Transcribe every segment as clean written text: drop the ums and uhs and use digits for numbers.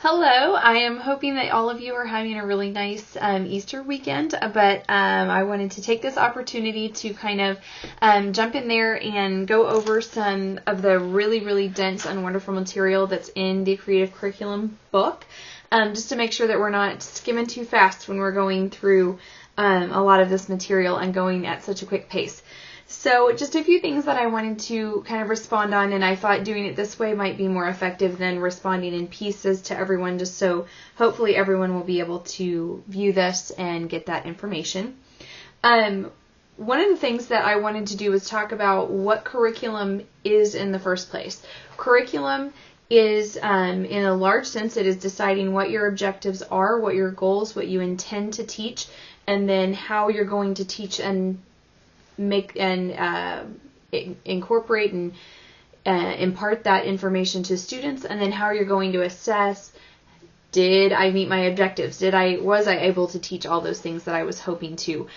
Hello, I am hoping that all of you are having a really nice Easter weekend, but I wanted to take this opportunity to kind of jump in there and go over some of the really dense and wonderful material that's in the Creative Curriculum book, just to make sure that we're not skimming too fast when we're going through a lot of this material and going at such a quick pace. So just a few things that I wanted to kind of respond on, and I thought doing it this way might be more effective than responding in pieces to everyone, just so hopefully everyone will be able to view this and get that information. One of the things that I wanted to do was talk about what curriculum is in the first place. Curriculum is, in a large sense, it is deciding what your objectives are, what your goals, what you intend to teach, and then how you're going to teach and make and incorporate and impart that information to students, and then how you're going to assess, did I meet my objectives? Was I able to teach all those things that I was hoping to?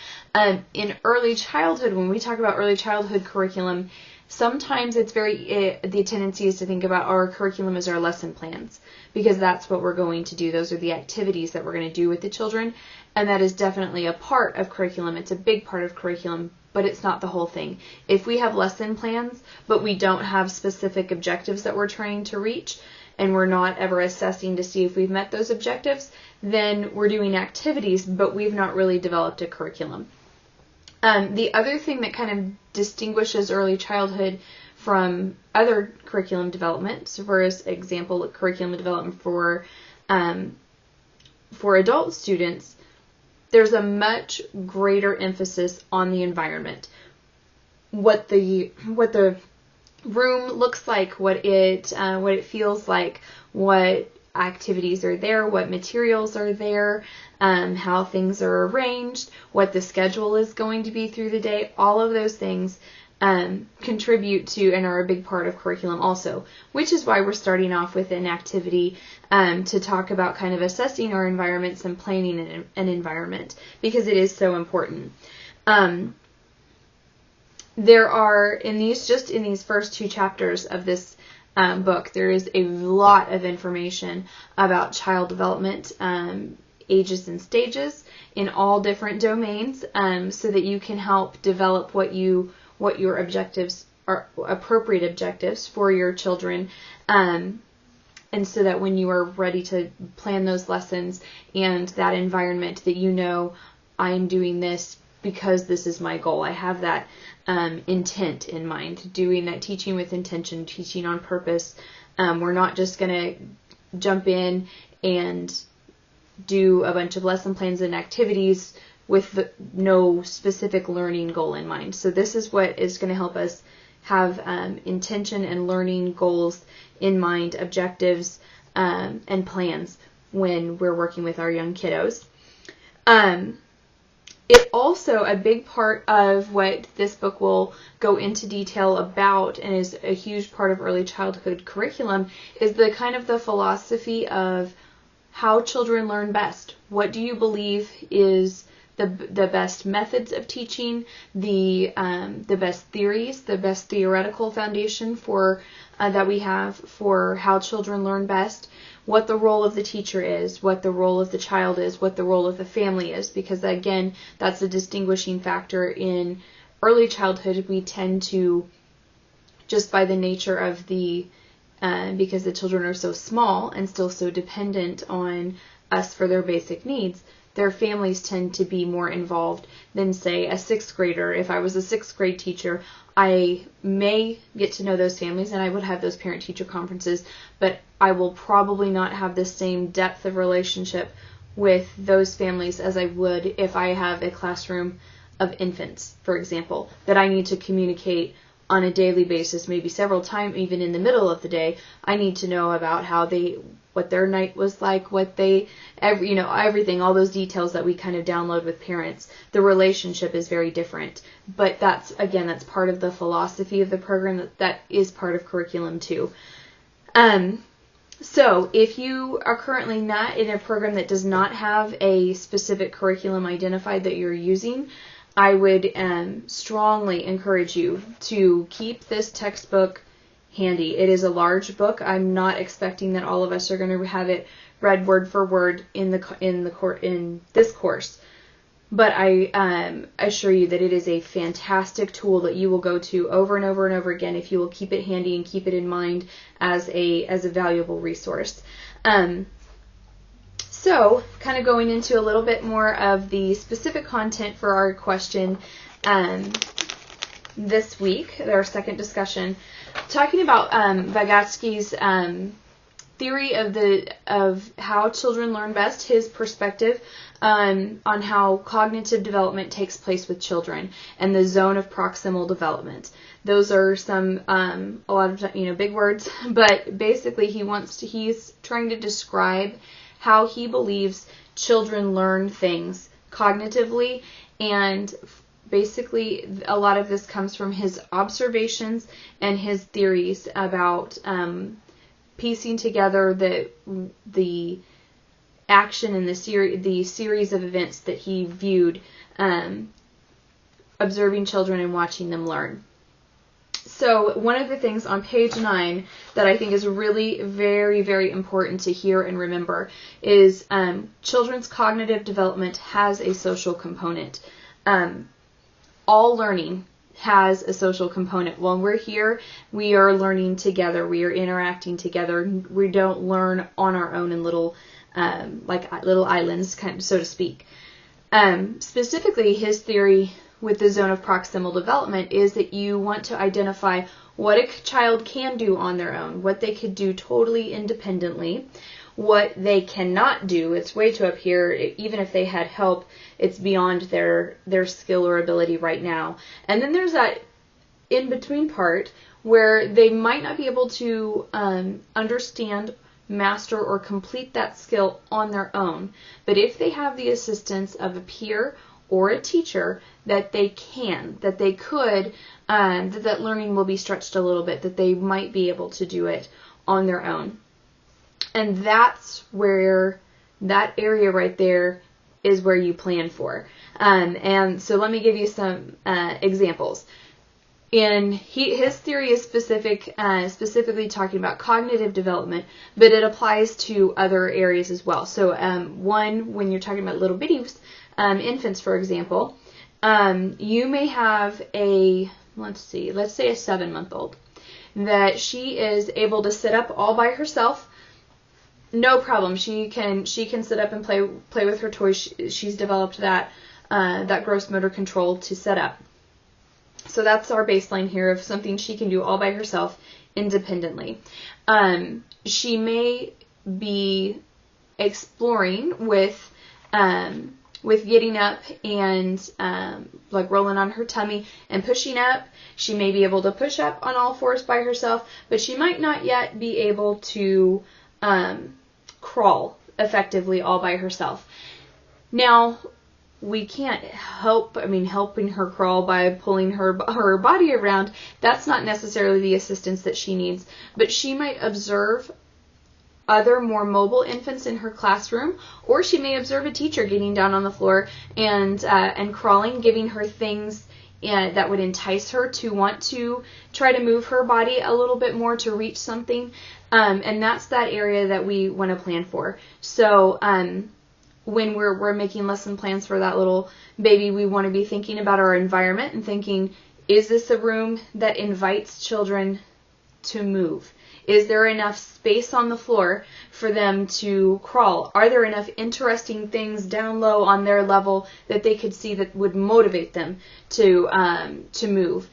In early childhood, when we talk about early childhood curriculum, sometimes it's the tendency is to think about our curriculum as our lesson plans, because that's what we're going to do. Those are the activities that we're going to do with the children, and that is definitely a part of curriculum. It's a big part of curriculum, but it's not the whole thing. If we have lesson plans, but we don't have specific objectives that we're trying to reach, and we're not ever assessing to see if we've met those objectives, then we're doing activities, but we've not really developed a curriculum. The other thing that kind of distinguishes early childhood from other curriculum development, so for example, curriculum development for adult students, there's a much greater emphasis on the environment. What the room looks like, what it feels like, what activities are there, what materials are there, how things are arranged, what the schedule is going to be through the day. All of those things contribute to and are a big part of curriculum also, which is why we're starting off with an activity to talk about kind of assessing our environments and planning an environment, because it is so important. There are, in these first two chapters of this book, there is a lot of information about child development, ages and stages in all different domains, so that you can help develop what your objectives are, appropriate objectives for your children, and so that when you are ready to plan those lessons and that environment, that you know, I'm doing this because this is my goal. I have that intent in mind, doing that teaching with intention, teaching on purpose. We're not just going to jump in and do a bunch of lesson plans and activities with no specific learning goal in mind. So this is what is going to help us have intention and learning goals in mind, objectives, and plans when we're working with our young kiddos. It also, a big part of what this book will go into detail about, and is a huge part of early childhood curriculum, is the kind of the philosophy of how children learn best. What do you believe is the best methods of teaching, the best theories, the best theoretical foundation for that we have for how children learn best, what the role of the teacher is, what the role of the child is, what the role of the family is, because again, that's a distinguishing factor in early childhood. We tend to, just by the nature of because the children are so small and still so dependent on us for their basic needs, their families tend to be more involved than, say, a sixth grader. If I was a sixth grade teacher, I may get to know those families and I would have those parent-teacher conferences, but I will probably not have the same depth of relationship with those families as I would if I have a classroom of infants, for example, that I need to communicate on a daily basis, maybe several times, even in the middle of the day. I need to know about what their night was like, everything, all those details that we kind of download with parents. The relationship is very different, but that's part of the philosophy of the program. That is part of curriculum too. So if you are currently not in a program that does not have a specific curriculum identified that you're using, I would strongly encourage you to keep this textbook handy. It is a large book. I'm not expecting that all of us are going to have it read word for word in this course. But I assure you that it is a fantastic tool that you will go to over and over and over again if you will keep it handy and keep it in mind as a valuable resource. So, kind of going into a little bit more of the specific content for our question this week, our second discussion, talking about Vygotsky's theory of how children learn best, his perspective on how cognitive development takes place with children, and the zone of proximal development. Those are some a lot of big words, but basically he's trying to describe how he believes children learn things cognitively, and basically a lot of this comes from his observations and his theories about piecing together the action and the series of events that he viewed, observing children and watching them learn. So one of the things on page 9 that I think is really very, very important to hear and remember is children's cognitive development has a social component. All learning has a social component. When we're here, we are learning together. We are interacting together. We don't learn on our own in little islands, kind of, so to speak. Specifically, his theory with the zone of proximal development is that you want to identify what a child can do on their own, what they could do totally independently, what they cannot do. It's way too up here. Even if they had help, it's beyond their skill or ability right now. And then there's that in-between part where they might not be able to understand, master, or complete that skill on their own. But if they have the assistance of a peer or a teacher, that they could, that learning will be stretched a little bit, that they might be able to do it on their own. And that's where, that area right there is where you plan for. And so let me give you some examples. His theory is specifically talking about cognitive development, but it applies to other areas as well. So when you're talking about little bitties, infants, for example, you may have let's say a 7-month-old, that she is able to sit up all by herself. No problem. She can sit up and play with her toys. She's developed that gross motor control to sit up. So that's our baseline here of something she can do all by herself independently. She may be exploring with getting up and like rolling on her tummy and pushing up. She may be able to push up on all fours by herself, but she might not yet be able to crawl effectively all by herself. Now, we can't helping her crawl by pulling her body around, that's not necessarily the assistance that she needs, but she might observe other more mobile infants in her classroom, or she may observe a teacher getting down on the floor and crawling, giving her things that would entice her to want to try to move her body a little bit more to reach something, and that's that area that we want to plan for. So when we're making lesson plans for that little baby, we want to be thinking about our environment and thinking, is this a room that invites children to move? Is there enough space on the floor for them to crawl? Are there enough interesting things down low on their level that they could see that would motivate them to move?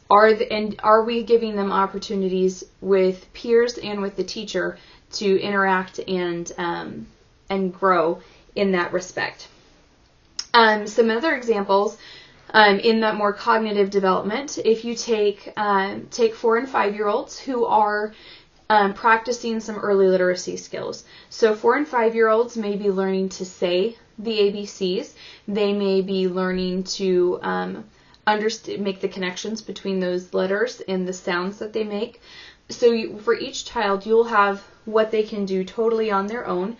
Are we giving them opportunities with peers and with the teacher to interact and grow in that respect? Some other examples in that more cognitive development, if you take 4 and 5-year-olds who are practicing some early literacy skills. So 4 and 5-year-olds may be learning to say the ABCs. They may be learning to make the connections between those letters and the sounds that they make. So for each child, you'll have what they can do totally on their own.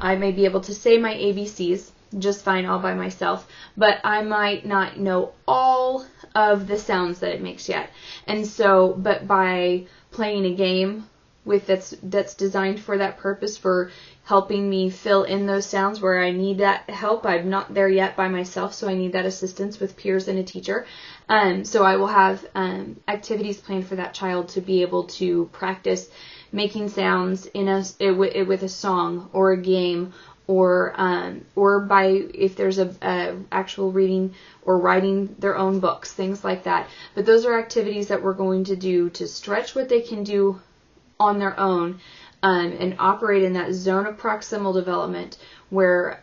I may be able to say my ABCs just fine all by myself, but I might not know all of the sounds that it makes yet. And so, but by playing a game with that's designed for that purpose, for helping me fill in those sounds where I need that help. I'm not there yet by myself, so I need that assistance with peers and a teacher. So I will have activities planned for that child to be able to practice making sounds with a song or a game, or by, if there's a actual reading or writing their own books, things like that. But those are activities that we're going to do to stretch what they can do on their own, and operate in that zone of proximal development where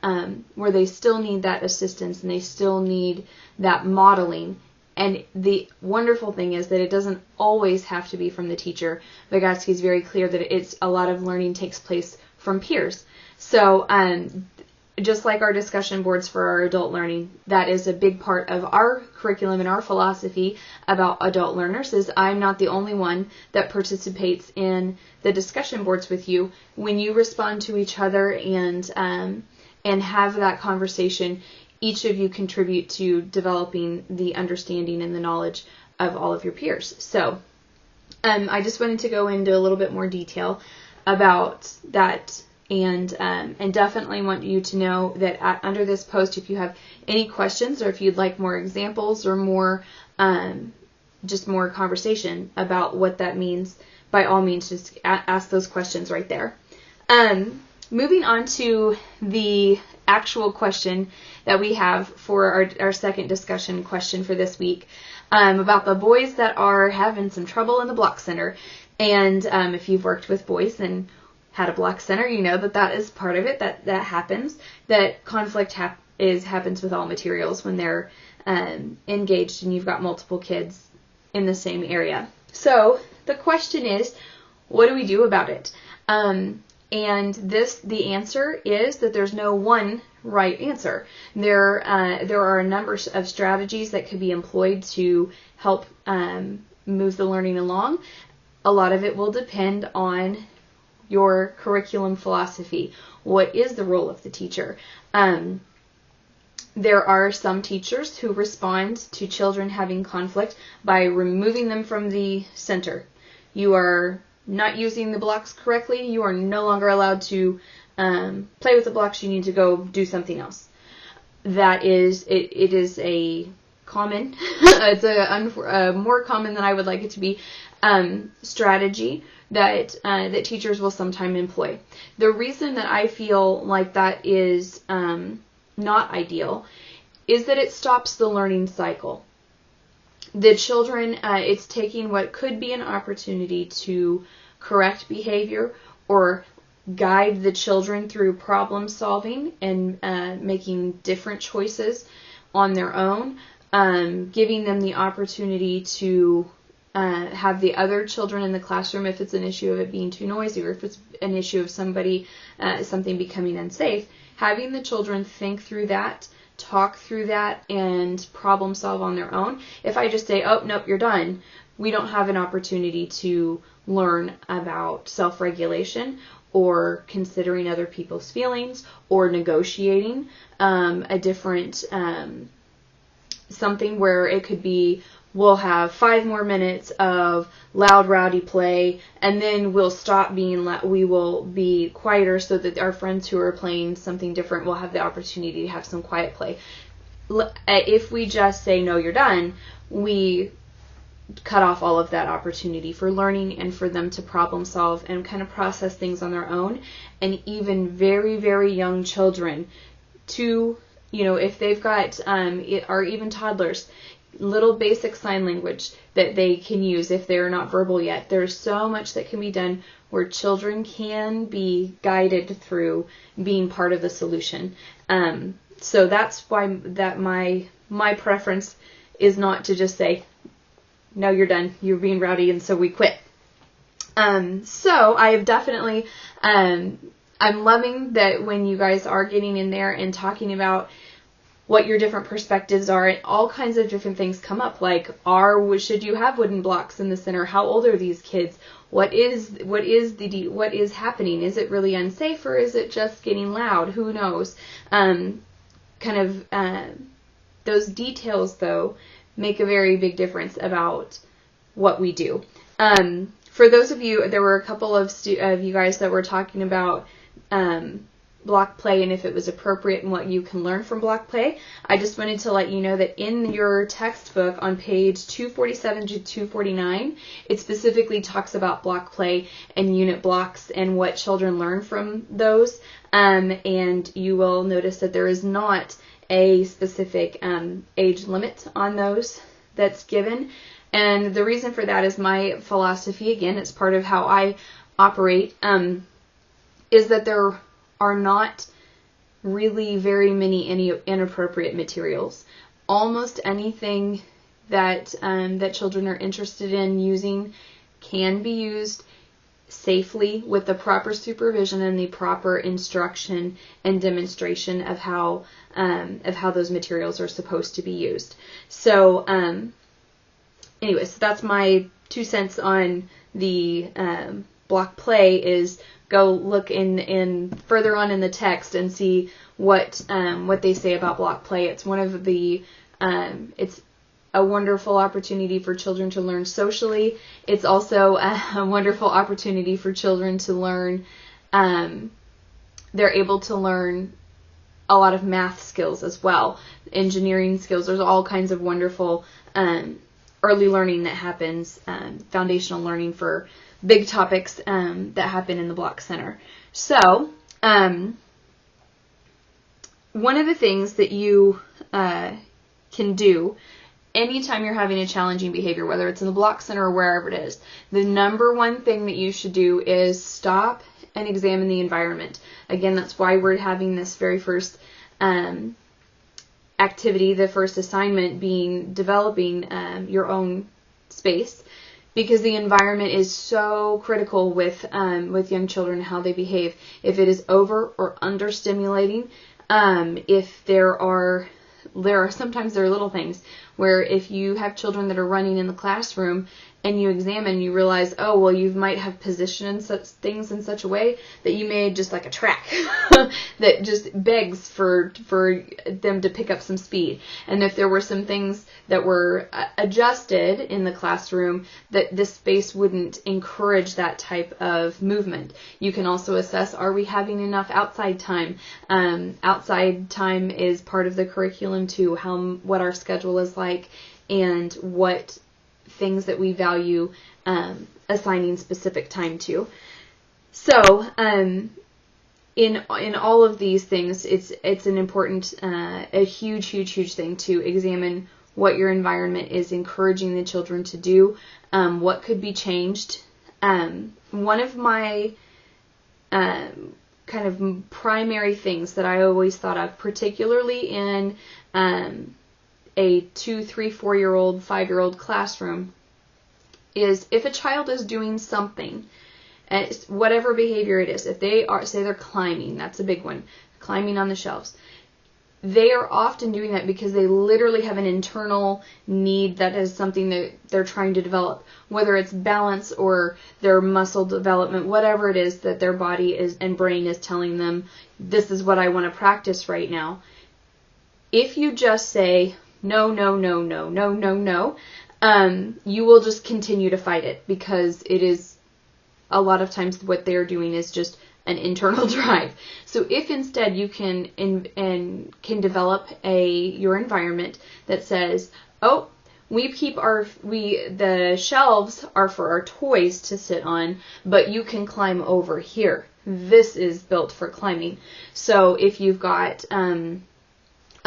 they still need that assistance and they still need that modeling. And the wonderful thing is that it doesn't always have to be from the teacher. Vygotsky is very clear that a lot of learning takes place from peers. So just like our discussion boards for our adult learning, that is a big part of our curriculum and our philosophy about adult learners. Is I'm not the only one that participates in the discussion boards with you. When you respond to each other and have that conversation, each of you contribute to developing the understanding and the knowledge of all of your peers. So I just wanted to go into a little bit more detail about that. And definitely want you to know that under this post, if you have any questions or if you'd like more examples or more conversation about what that means, by all means, just ask those questions right there. Moving on to the actual question that we have for our second discussion question for this week, about the boys that are having some trouble in the block center. And if you've worked with boys and had a block center, you know that is part of it, that happens, that conflict happens with all materials when they're engaged and you've got multiple kids in the same area. So the question is, what do we do about it? And the answer is that there's no one right answer. There are a number of strategies that could be employed to help move the learning along. A lot of it will depend on your curriculum philosophy. What is the role of the teacher? There are some teachers who respond to children having conflict by removing them from the center. You are not using the blocks correctly. You are no longer allowed to play with the blocks. You need to go do something else. That is, it is a common, it's a more common than I would like it to be, strategy that teachers will sometimes employ. The reason that I feel like that is not ideal is that it stops the learning cycle. The children, it's taking what could be an opportunity to correct behavior or guide the children through problem solving and making different choices on their own, giving them the opportunity to have the other children in the classroom, if it's an issue of it being too noisy or if it's an issue of something becoming unsafe, having the children think through that, talk through that, and problem solve on their own. If I just say, oh, nope, you're done, we don't have an opportunity to learn about self-regulation or considering other people's feelings or negotiating a different something where it could be, we'll have 5 more minutes of loud, rowdy play, and then we'll stop being we will be quieter so that our friends who are playing something different will have the opportunity to have some quiet play. If we just say, no, you're done, we cut off all of that opportunity for learning and for them to problem solve and kind of process things on their own. And even very, very young children, if they've got, or even toddlers, little basic sign language that they can use if they're not verbal yet. There's so much that can be done where children can be guided through being part of the solution. So that's why my preference is not to just say, no, you're done, you're being rowdy, and so we quit. So I have definitely, I'm loving that when you guys are getting in there and talking about what your different perspectives are, and all kinds of different things come up, like should you have wooden blocks in the center? How old are these kids? What is happening? Is it really unsafe, or is it just getting loud? Who knows? Those details, though, make a very big difference about what we do. for those of you, there were a couple of you guys that were talking about block play and if it was appropriate and what you can learn from block play. I just wanted to let you know that in your textbook on page 247 to 249, it specifically talks about block play and unit blocks and what children learn from those. And you will notice that there is not a specific age limit on those that's given. And the reason for that is my philosophy, again, it's part of how I operate, is that there are not really very many inappropriate materials. Almost anything that that children are interested in using can be used safely with the proper supervision and the proper instruction and demonstration of how those materials are supposed to be used. So anyways, that's my 2 cents on the block play. Is go look in further on in the text and see what they say about block play. It's one of the it's a wonderful opportunity for children to learn socially. It's also a wonderful opportunity for children to learn. They're able to learn a lot of math skills as well, engineering skills. There's all kinds of wonderful early learning that happens, foundational learning for big topics that happen in the Block Center. So, one of the things that you can do anytime you're having a challenging behavior, whether it's in the Block Center or wherever it is, the number one thing that you should do is stop and examine the environment. Again, that's why we're having this very first activity, the first assignment being developing your own space, because the environment is so critical with young children, how they behave. If it is over or under stimulating, if there are sometimes there are little things where if you have children that are running in the classroom and you examine, you realize, oh, well, you might have positioned such things in such a way that you made just like a track that just begs for them to pick up some speed. And if there were some things that were adjusted in the classroom, that this space wouldn't encourage that type of movement. You can also assess, are we having enough outside time? Outside time is part of the curriculum too, what our schedule is like and what things that we value assigning specific time to. So in all of these things, it's an important, a huge thing to examine what your environment is encouraging the children to do, what could be changed. One of my kind of primary things that I always thought of, particularly in a 2, 3, 4-year-old, 5-year-old classroom, is if a child is doing something, whatever behavior it is, if they are, say they're climbing, that's a big one, climbing on the shelves, they are often doing that because they literally have an internal need that is something that they're trying to develop, whether it's balance or their muscle development, whatever it is that their body is and brain is telling them, this is what I want to practice right now. If you just say, no, you will just continue to fight it, because it is a lot of times what they're doing is just an internal drive. So if instead you can develop your environment that says, oh, the shelves are for our toys to sit on, but you can climb over here. This is built for climbing. So if you've got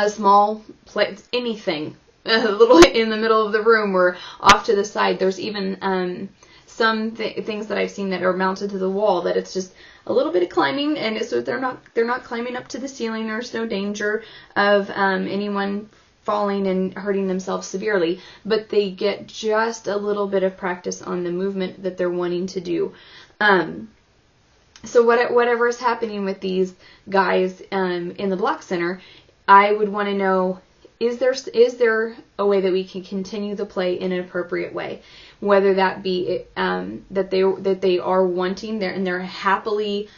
a small place, anything, a little in the middle of the room or off to the side. There's even some things that I've seen that are mounted to the wall that it's just a little bit of climbing, and so they're not climbing up to the ceiling. There's no danger of anyone falling and hurting themselves severely, but they get just a little bit of practice on the movement that they're wanting to do. So whatever is happening with these guys in the Block Center, I would want to know, is there a way that we can continue the play in an appropriate way? Whether that be that they are wanting and they're happily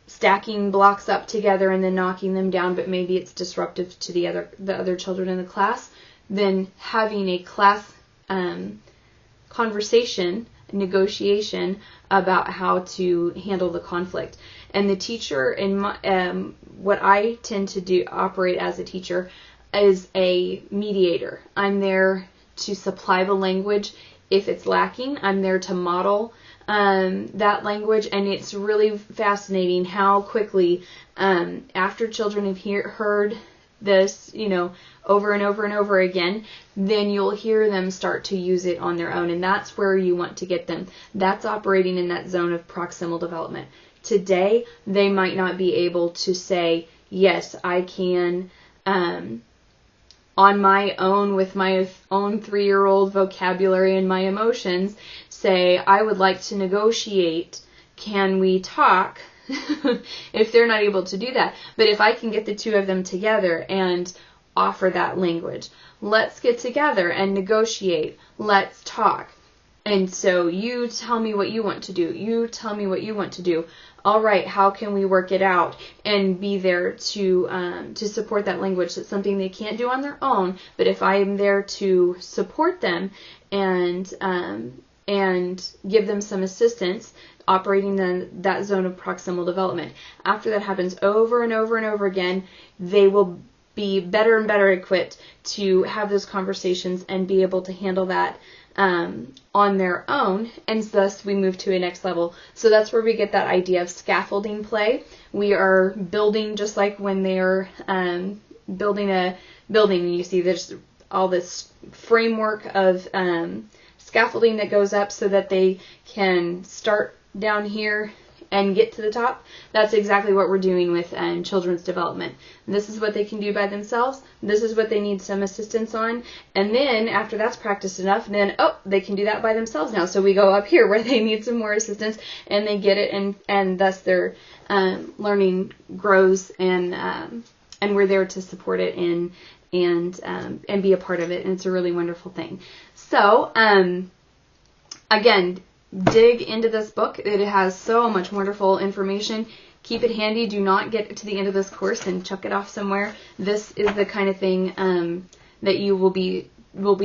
stacking blocks up together and then knocking them down, but maybe it's disruptive to the other children in the class, then having a class conversation negotiation about how to handle the conflict. And the teacher, in my, what I tend to do, operate as a teacher, is a mediator. I'm there to supply the language if it's lacking. I'm there to model that language, and it's really fascinating how quickly, after children have heard this, over and over and over again, then you'll hear them start to use it on their own, and that's where you want to get them. That's operating in that zone of proximal development. Today, they might not be able to say, yes, I can, on my own, with my own 3-year-old vocabulary and my emotions, say, I would like to negotiate. Can we talk? If they're not able to do that. But if I can get the two of them together and offer that language, let's get together and negotiate. Let's talk. And so you tell me what you want to do. You tell me what you want to do. All right, how can we work it out and be there to support that language? That's something they can't do on their own, but if I am there to support them and give them some assistance, operating in that zone of proximal development. After that happens over and over and over again, they will be better and better equipped to have those conversations and be able to handle that on their own, and thus we move to a next level. So that's where we get that idea of scaffolding play. We are building, just like when they're building a building, you see there's all this framework of scaffolding that goes up so that they can start down here and get to the top. That's exactly what we're doing with children's development. This is what they can do by themselves. This is what they need some assistance on. And then after that's practiced enough, then, they can do that by themselves now. So we go up here where they need some more assistance, and they get it, and thus their learning grows, and we're there to support it and be a part of it. And it's a really wonderful thing. So, again, dig into this book. It has so much wonderful information. Keep it handy. Do not get to the end of this course and chuck it off somewhere. This is the kind of thing that you will be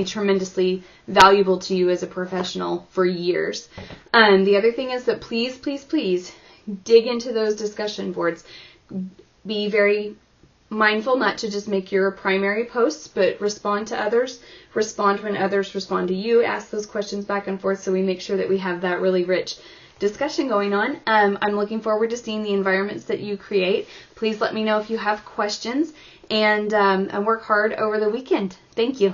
tremendously valuable to you as a professional for years. The other thing is that please, please, please dig into those discussion boards. Be very mindful not to just make your primary posts, but respond to others. Respond when others respond to you. Ask those questions back and forth so we make sure that we have that really rich discussion going on. I'm looking forward to seeing the environments that you create. Please let me know if you have questions, and work hard over the weekend. Thank you.